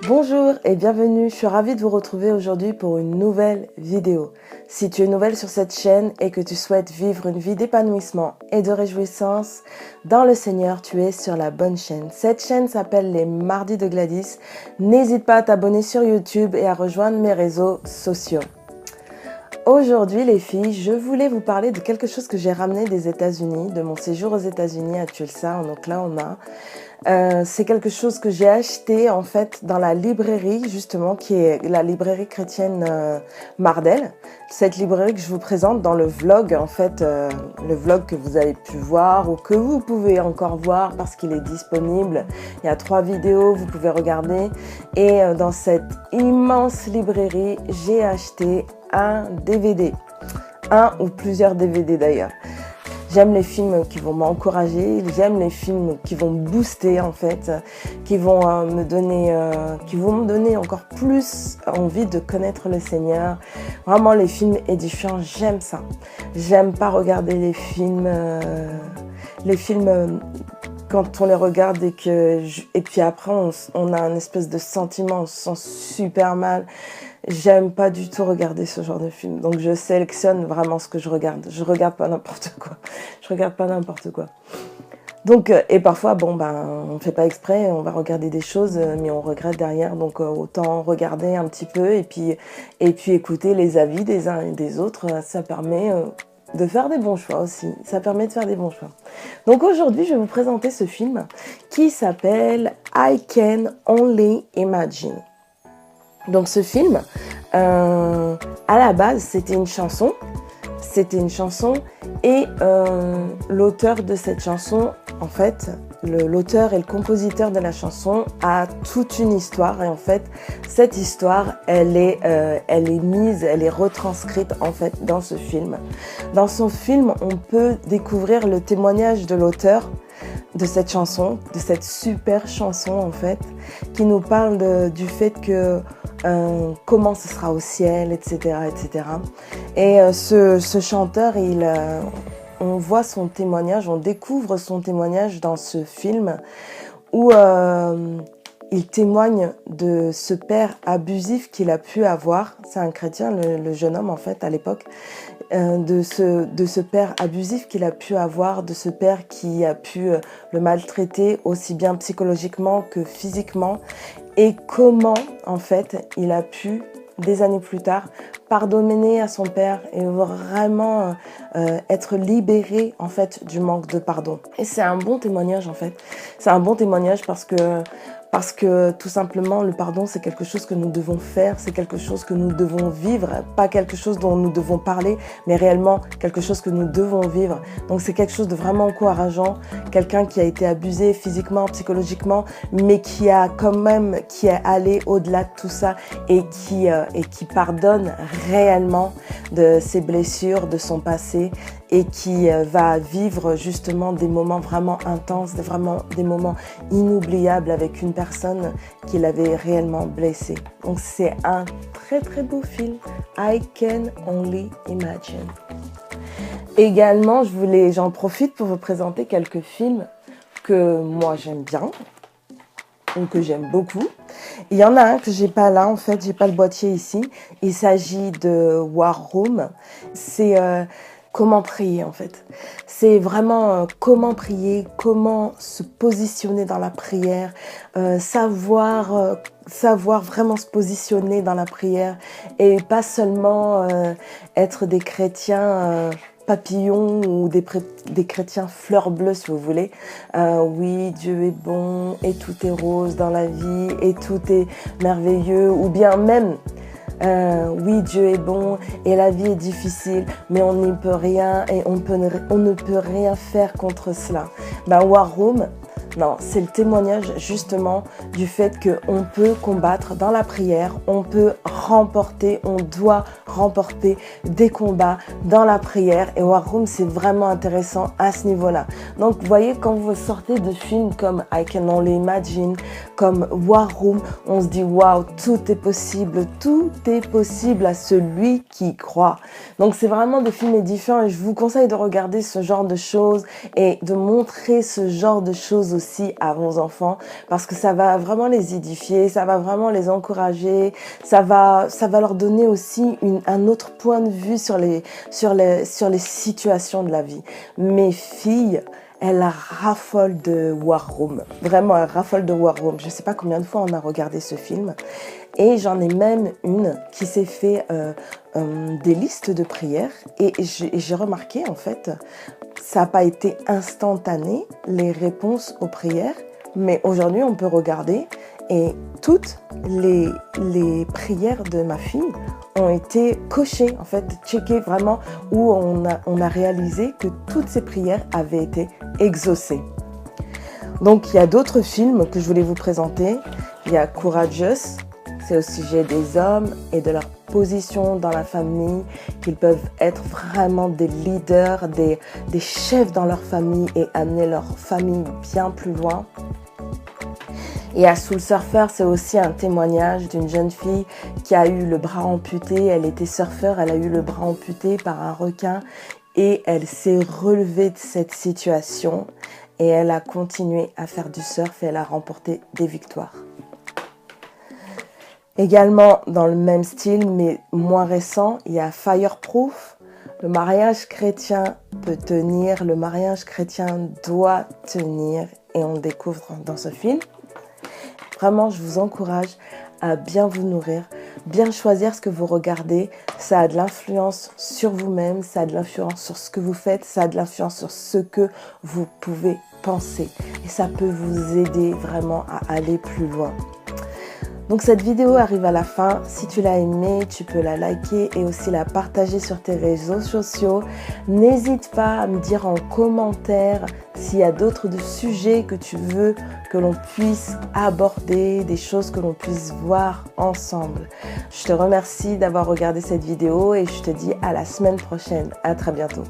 Bonjour et bienvenue, je suis ravie de vous retrouver aujourd'hui pour une nouvelle vidéo. Si tu es nouvelle sur cette chaîne et que tu souhaites vivre une vie d'épanouissement et de réjouissance dans le Seigneur, tu es sur la bonne chaîne. Cette chaîne s'appelle les Mardis de Gladys. N'hésite pas à t'abonner sur YouTube et à rejoindre mes réseaux sociaux. Aujourd'hui les filles, je voulais vous parler de quelque chose que j'ai ramené des États-Unis, de mon séjour aux États-Unis à Tulsa en Oklahoma. C'est quelque chose que j'ai acheté en fait dans la librairie justement qui est la librairie chrétienne Mardel. Cette librairie que je vous présente dans le vlog en fait, le vlog que vous avez pu voir ou que vous pouvez encore voir parce qu'il est disponible. Il y a 3 vidéos, vous pouvez regarder. Et dans cette immense librairie, j'ai acheté un DVD, un ou plusieurs DVD d'ailleurs. J'aime les films qui vont m'encourager, j'aime les films qui vont me booster en fait, qui vont me donner encore plus envie de connaître le Seigneur. Vraiment les films édifiants, j'aime ça. J'aime pas regarder les films quand on les regarde et puis après on a un espèce de sentiment, on se sent super mal. J'aime pas du tout regarder ce genre de film. Donc je sélectionne vraiment ce que je regarde. Je regarde pas n'importe quoi. Je regarde pas n'importe quoi. Donc et parfois on fait pas exprès, on va regarder des choses mais on regrette derrière. Donc autant regarder un petit peu et puis écouter les avis des uns et des autres, ça permet de faire des bons choix aussi. Ça permet de faire des bons choix. Donc aujourd'hui, je vais vous présenter ce film qui s'appelle I Can Only Imagine. Donc ce film, à la base, c'était une chanson. Et l'auteur de cette chanson, en fait, l'auteur et le compositeur de la chanson a toute une histoire. Et en fait, cette histoire, elle est retranscrite en fait dans ce film. Dans son film, on peut découvrir le témoignage de l'auteur de cette chanson, de cette super chanson en fait, qui nous parle du fait que comment ce sera au ciel, etc. etc. Et ce chanteur, on voit son témoignage, on découvre son témoignage dans ce film où il témoigne de ce père abusif qu'il a pu avoir. C'est un chrétien, le jeune homme en fait à l'époque. De ce père abusif qu'il a pu avoir, de ce père qui a pu le maltraiter aussi bien psychologiquement que physiquement, et comment en fait il a pu des années plus tard pardonner à son père et vraiment être libéré en fait du manque de pardon. Et c'est un bon témoignage en fait. C'est un bon témoignage parce que tout simplement le pardon c'est quelque chose que nous devons faire, c'est quelque chose que nous devons vivre, pas quelque chose dont nous devons parler, mais réellement quelque chose que nous devons vivre. Donc c'est quelque chose de vraiment encourageant, quelqu'un qui a été abusé physiquement, psychologiquement, mais qui est allé au-delà de tout ça et qui pardonne réellement de ses blessures, de son passé, et qui va vivre justement des moments vraiment intenses, vraiment des moments inoubliables avec une personne qui l'avait réellement blessé. Donc c'est un très très beau film, I Can Only Imagine. Également, j'en profite pour vous présenter quelques films que moi j'aime bien, ou que j'aime beaucoup. Il y en a un que j'ai pas là, en fait, j'ai pas le boîtier ici. Il s'agit de War Room. C'est comment prier en fait. C'est vraiment comment prier, comment se positionner dans la prière, savoir vraiment se positionner dans la prière et pas seulement être des chrétiens papillons ou des chrétiens fleurs bleues si vous voulez. Oui, Dieu est bon et tout est rose dans la vie et tout est merveilleux, ou bien même oui, Dieu est bon et la vie est difficile, mais on n'y peut rien et on ne peut rien faire contre cela. War Room, non, c'est le témoignage justement du fait qu'on peut combattre dans la prière, on peut remporter, on doit remporter des combats dans la prière. Et War Room, c'est vraiment intéressant à ce niveau-là. Donc, vous voyez, quand vous sortez de films comme I Can Only Imagine, comme War Room, on se dit, waouh, tout est possible à celui qui croit. Donc, c'est vraiment des films édifiants et je vous conseille de regarder ce genre de choses et de montrer ce genre de choses aussi aussi à vos enfants parce que ça va vraiment les édifier, ça va vraiment les encourager, ça va leur donner aussi un autre point de vue sur les situations de la vie. Mes filles, elles raffolent de War Room. Vraiment, elles raffolent de War Room. Je ne sais pas combien de fois on a regardé ce film. Et j'en ai même une qui s'est fait des listes de prières. Et j'ai remarqué, en fait, ça n'a pas été instantané, les réponses aux prières. Mais aujourd'hui, on peut regarder et toutes les prières de ma fille ont été cochées, en fait, checkées vraiment, où on a réalisé que toutes ces prières avaient été exaucées. Donc, il y a d'autres films que je voulais vous présenter. Il y a Courageous, c'est au sujet des hommes et de leur position dans la famille, qu'ils peuvent être vraiment des leaders, des chefs dans leur famille et amener leur famille bien plus loin. Et à Soul Surfer, c'est aussi un témoignage d'une jeune fille qui a eu le bras amputé. Elle était surfeur, elle a eu le bras amputé par un requin et elle s'est relevée de cette situation et elle a continué à faire du surf et elle a remporté des victoires. Également dans le même style mais moins récent, il y a Fireproof. Le mariage chrétien peut tenir, le mariage chrétien doit tenir et on le découvre dans ce film. Vraiment, je vous encourage à bien vous nourrir, bien choisir ce que vous regardez. Ça a de l'influence sur vous-même, ça a de l'influence sur ce que vous faites, ça a de l'influence sur ce que vous pouvez penser. Et ça peut vous aider vraiment à aller plus loin. Donc cette vidéo arrive à la fin. Si tu l'as aimée, tu peux la liker et aussi la partager sur tes réseaux sociaux. N'hésite pas à me dire en commentaire s'il y a d'autres sujets que tu veux que l'on puisse aborder, des choses que l'on puisse voir ensemble. Je te remercie d'avoir regardé cette vidéo et je te dis à la semaine prochaine. À très bientôt.